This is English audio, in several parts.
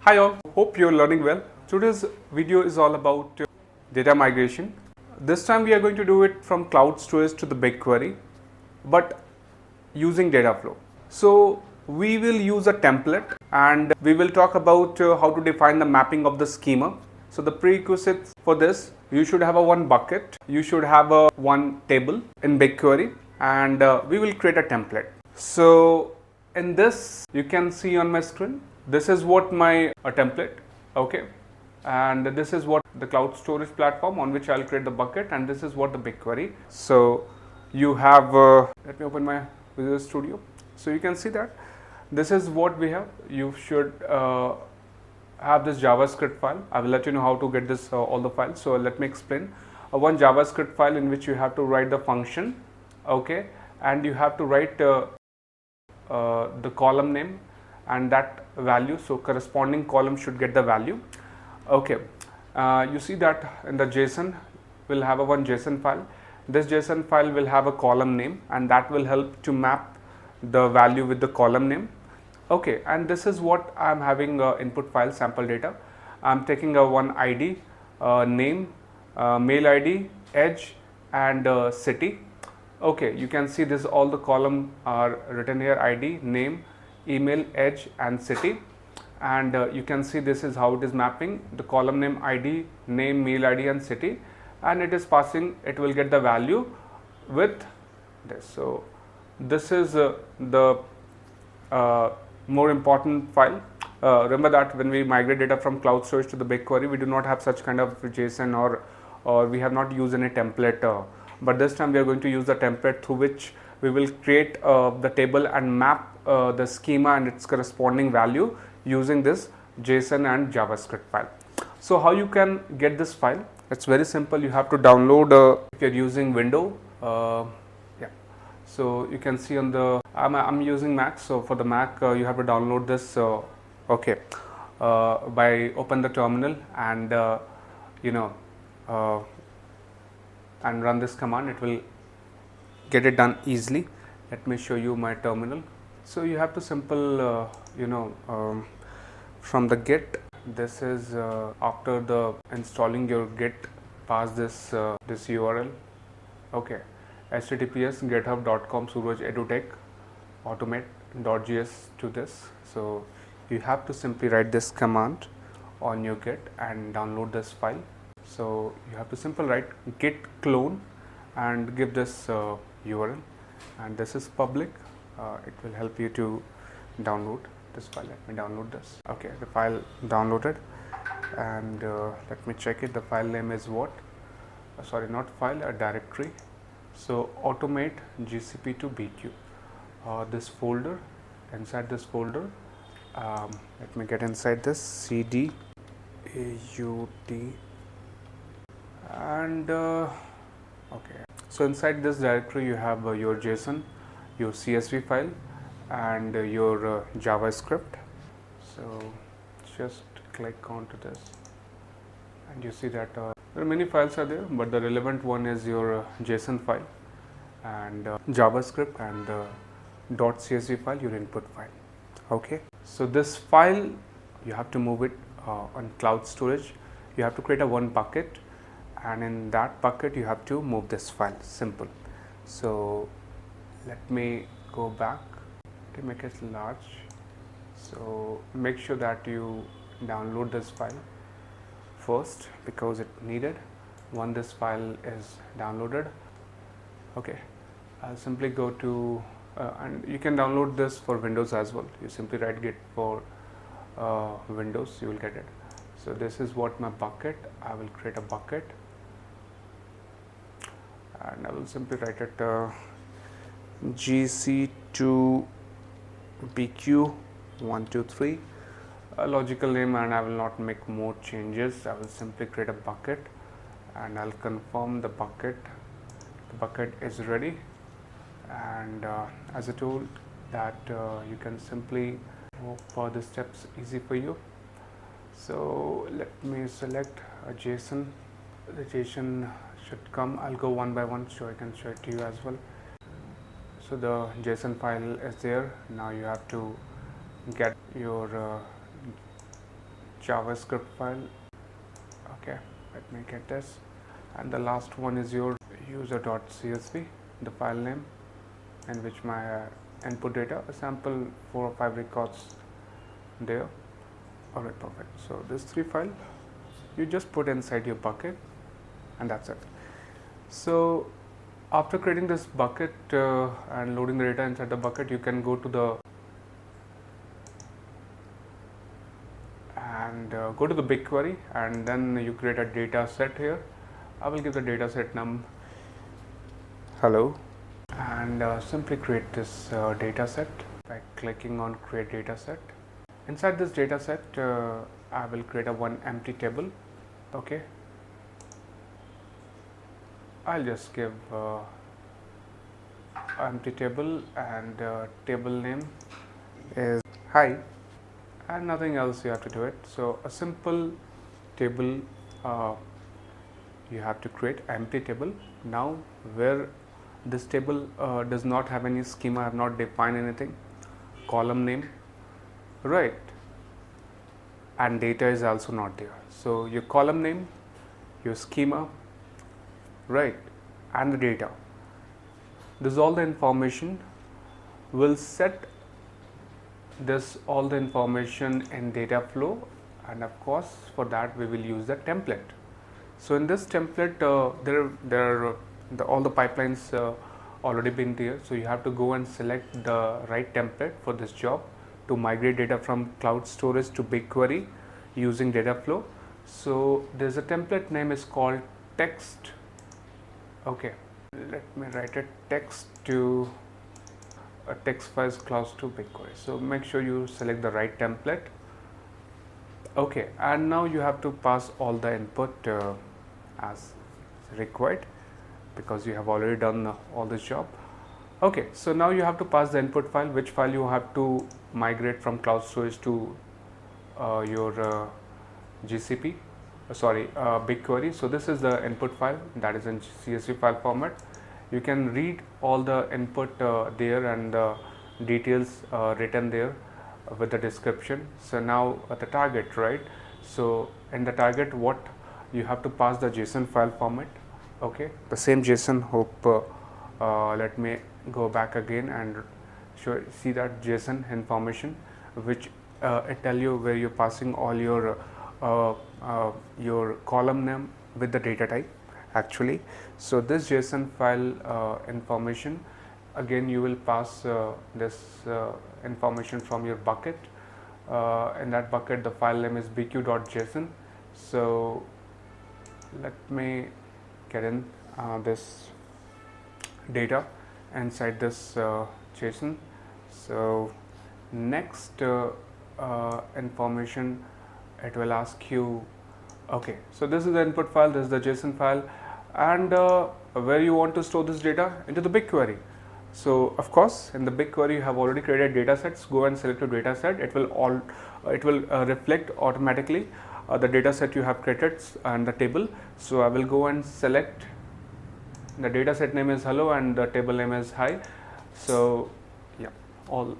Hi all, hope you're learning well. Today's video is all about data migration. This time we are going to do it from cloud storage to the BigQuery, but using Dataflow. So we will use a template and we will talk about how to define the mapping of the schema. So the prerequisites for this, you should have a one bucket, you should have a one table in BigQuery, and we will create a template. So in this, you can see on my screen, this is what my template, okay, and this is what the cloud storage platform on which I'll create the bucket, and this is what the BigQuery. So you have, let me open my Visual Studio. So you can see that this is what we have. You should have this JavaScript file. I will let you know how to get this all the files. So let me explain. One JavaScript file in which you have to write the function, okay, and you have to write the column name and that value. So corresponding column should get the value, okay. You see that in the JSON will have a one JSON file. This JSON file will have a column name, and that will help to map the value with the column name, okay. And this is what I am having input file sample data. I am taking a one ID, name, mail ID, edge, and city, okay. You can see this, all the column are written here: ID, name, email, edge, and city. And you can see this is how it is mapping the column name, ID, name, mail ID, and city, and it is passing, it will get the value with this. So this is the more important file. Remember that when we migrate data from cloud storage to the BigQuery, we do not have such kind of JSON or we have not used any template, but this time we are going to use the template through which we will create the table and map the schema and its corresponding value using this JSON and JavaScript file. So how you can get this file? It's very simple. You have to download if you're using Windows. Yeah. So you can see on the I'm using Mac. So for the Mac, you have to download this. Okay. By open the terminal and and run this command. It will get it done easily. Let me show you my terminal. So you have to simple from the git. This is after the installing your git, pass this this URL, okay, https github.com /edutech automate.js to this. So you have to simply write this command on your git and download this file. So you have to simply write git clone and give this URL, and this is public. It will help you to download this file. Let me download this. Okay, the file downloaded, and let me check it. The file name is what? Sorry, not file, a directory. So automate GCP to BQ. This folder, inside this folder, let me get inside this CD AUT, and okay. So inside this directory you have your JSON, your CSV file, and your JavaScript. So just click onto this, and you see that there are many files are there, but the relevant one is your JSON file and JavaScript and .csv file, your input file, okay. So this file you have to move it on cloud storage. You have to create a one bucket, and in that bucket you have to move this file. Simple. So let me go back to make it large. So make sure that you download this file first because it needed. Once this file is downloaded, okay, I'll simply go to and you can download this for Windows as well. You simply write git for Windows, you will get it. So this is what my bucket. I will create a bucket, and I will simply write it GC2 BQ 123, a logical name, and I will not make more changes. I will simply create a bucket, and I'll confirm the bucket. The bucket is ready, and as I told that you can simply move further steps easy for you. So let me select a JSON. The JSON should come. I'll go one by one so I can show it to you as well. So the JSON file is there. Now you have to get your JavaScript file. Okay, let me get this. And the last one is your user.csv, the file name in which my input data, a sample 4 or 5 records there. Alright, perfect. So this 3 file you just put inside your bucket, and that's it. So after creating this bucket and loading the data inside the bucket, you can go to the BigQuery, and then you create a data set here. I will give the data set num hello, and simply create this data set by clicking on create data set. Inside this data set, I will create a one empty table. Okay, I'll just give empty table, and table name is hi, and nothing else you have to do it. So a simple table you have to create, empty table. Now where this table does not have any schema, I have not defined anything, column name, right, and data is also not there. So your column name, your schema, right, and the data, this is all the information. Will set this all the information in Dataflow, and of course for that we will use the template. So in this template all the pipelines already been there, so you have to go and select the right template for this job to migrate data from cloud storage to BigQuery using Dataflow. So there's a template name is called text. Okay, let me write it, text to a text files cloud to BigQuery. So make sure you select the right template. Okay, and now you have to pass all the input as required, because you have already done all this job. Okay, so now you have to pass the input file, which file you have to migrate from cloud storage to your BigQuery. So this is the input file, that is in CSV file format. You can read all the input there, and the details written there with the description. So now the target, right? So in the target, what you have to pass the JSON file format. Okay, the same JSON. Hope let me go back again and see that JSON information, which it tell you where you're passing all your column name with the data type actually. So this JSON file information, again you will pass this information from your bucket. In that bucket the file name is bq.json. so let me get in this data inside this JSON. So next information it will ask you, okay, so this is the input file, this is the JSON file, and where you want to store this data, into the BigQuery. So of course in the BigQuery you have already created data sets. Go and select your data set. It will reflect automatically the data set you have created and the table. So I will go and select the data set name is hello and the table name is hi. So yeah, all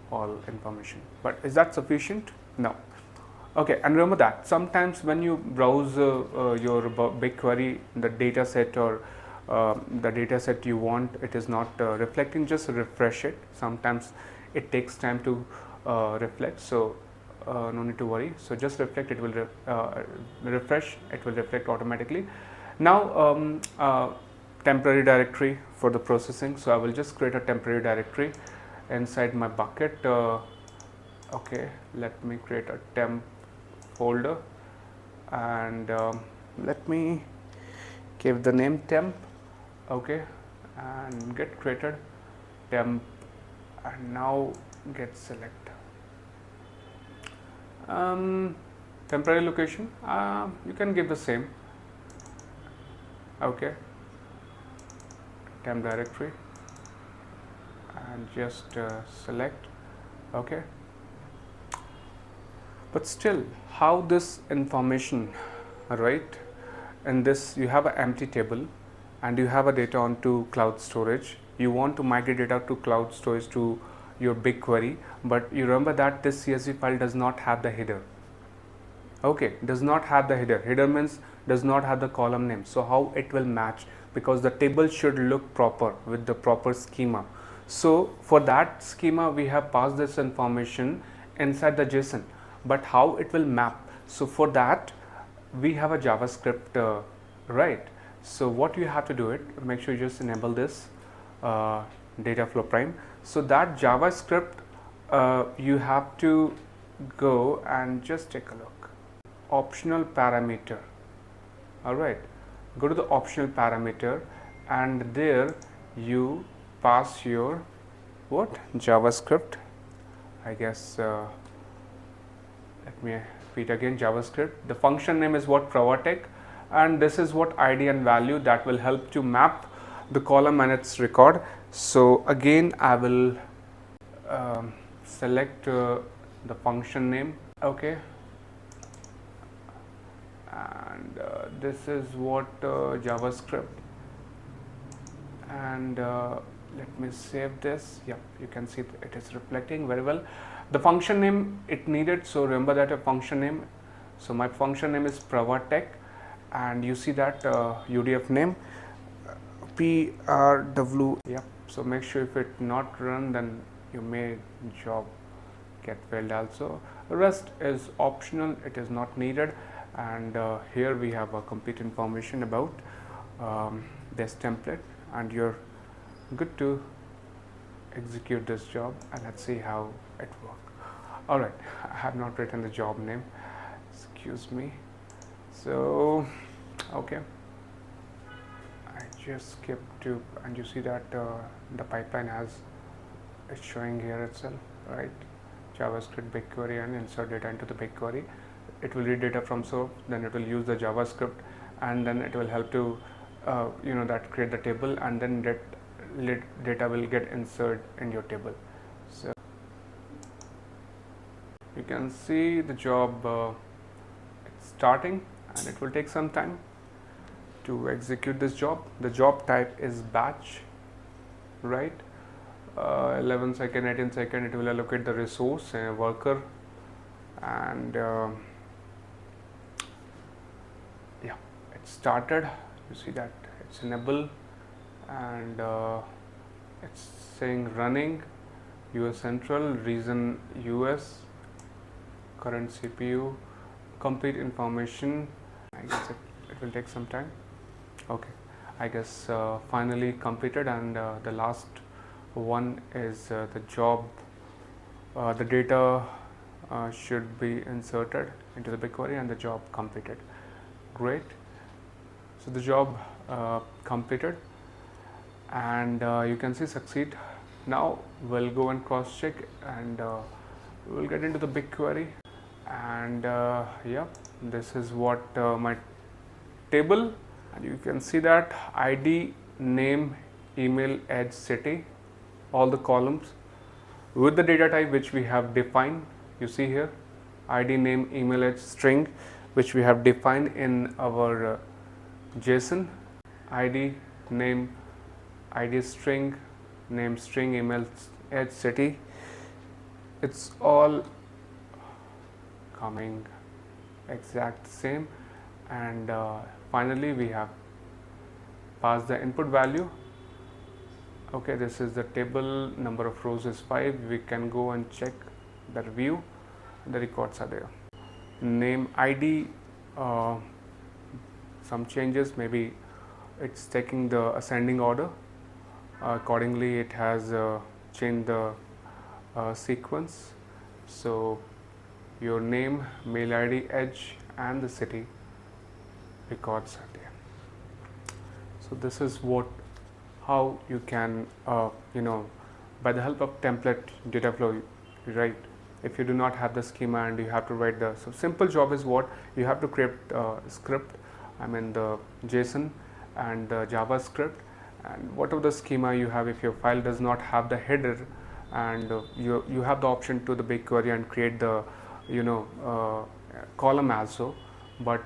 information. But is that sufficient? No. Okay, and remember that sometimes when you browse your BigQuery, the data set or the data set you want, it is not reflecting, just refresh it. Sometimes it takes time to reflect, so no need to worry. So just reflect, it will refresh, it will reflect automatically. Now temporary directory for the processing. So I will just create a temporary directory inside my bucket. Okay, let me create a temp folder, and let me give the name temp. Okay, and get created temp, and now get select temporary location. You can give the same. Okay, temp directory, and just select. Okay, but still, how this information, right? In this you have an empty table and you have a data onto cloud storage. You want to migrate data to cloud storage to your BigQuery, but you remember that this CSV file does not have the header. Okay, does not have the header. Header means does not have the column name. So how it will match, because the table should look proper with the proper schema. So for that schema we have passed this information inside the JSON, but how it will map? So for that we have a JavaScript, right? So what you have to do it, make sure you just enable this Dataflow Prime. So that JavaScript, you have to go and just take a look. Optional parameter. All right, go to the optional parameter, and there you pass your what JavaScript. I guess let me repeat again, JavaScript. The function name is what Prwatech, and this is what ID and value that will help to map the column and its record. So again I will select the function name. Okay, and this is what JavaScript, and let me save this. Yep, you can see it is reflecting very well. The function name it needed, so remember that a function name. So my function name is Prwatech, and you see that UDF name PRW. Yep, so make sure if it not run, then you may job get failed also. The rest is optional, it is not needed. And here we have a complete information about this template, and you're good to execute this job, and let's see how it works. Alright, I have not written the job name, excuse me. So okay, I just skipped to, and you see that the pipeline has it's showing here itself, right? JavaScript, BigQuery, and insert data into the BigQuery. It will read data from source, then it will use the JavaScript, and then it will help to that create the table, and then that data will get inserted in your table. So you can see the job it's starting, and it will take some time to execute this job. The job type is batch, right? 11 second, 18 second, it will allocate the resource worker, and yeah, it started. You see that it's enable, and it's saying running, US Central, region US, current CPU, complete information. I guess it will take some time. Okay, I guess finally completed, and the last one is the job. The data should be inserted into the BigQuery, and the job completed. Great. So the job completed, and you can see succeed. Now we'll go and cross check, and we'll get into the BigQuery, and yeah, this is what my table, and you can see that ID, name, email, age, city, all the columns with the data type which we have defined. You see here ID, name, email, age, string, which we have defined in our JSON. ID, name, ID string, name string, email, age, city. It's all coming exact same, and finally we have passed the input value. Okay, this is the table, number of rows is 5. We can go and check the view, the records are there. Name, ID, some changes, maybe it's taking the ascending order, accordingly it has changed the sequence. So your name, mail ID, age, and the city records are there. So this is what how you can by the help of template Dataflow, right? If you do not have the schema and you have to write the simple job is what you have to create script, I mean the JSON and the JavaScript, and whatever the schema you have. If your file does not have the header, and you have the option to the BigQuery and create the column also, but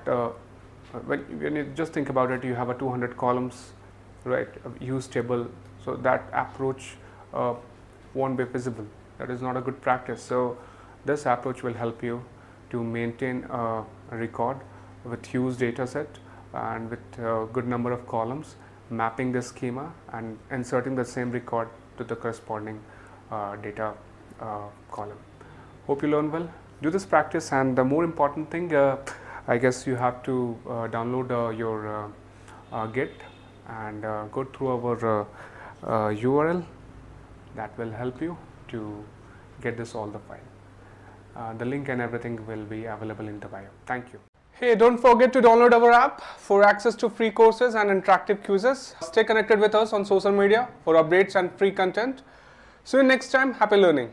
when you just think about it, you have a 200 columns, right, use table, so that approach won't be feasible. That is not a good practice. So this approach will help you to maintain a record with huge data set and with a good number of columns, mapping the schema and inserting the same record to the corresponding data column. Hope you learn well. Do this practice, and the more important thing, I guess you have to download your Git and go through our URL that will help you to get this all the file. The link and everything will be available in the bio. Thank you. Hey, don't forget to download our app for access to free courses and interactive quizzes. Stay connected with us on social media for updates and free content. See you next time. Happy learning.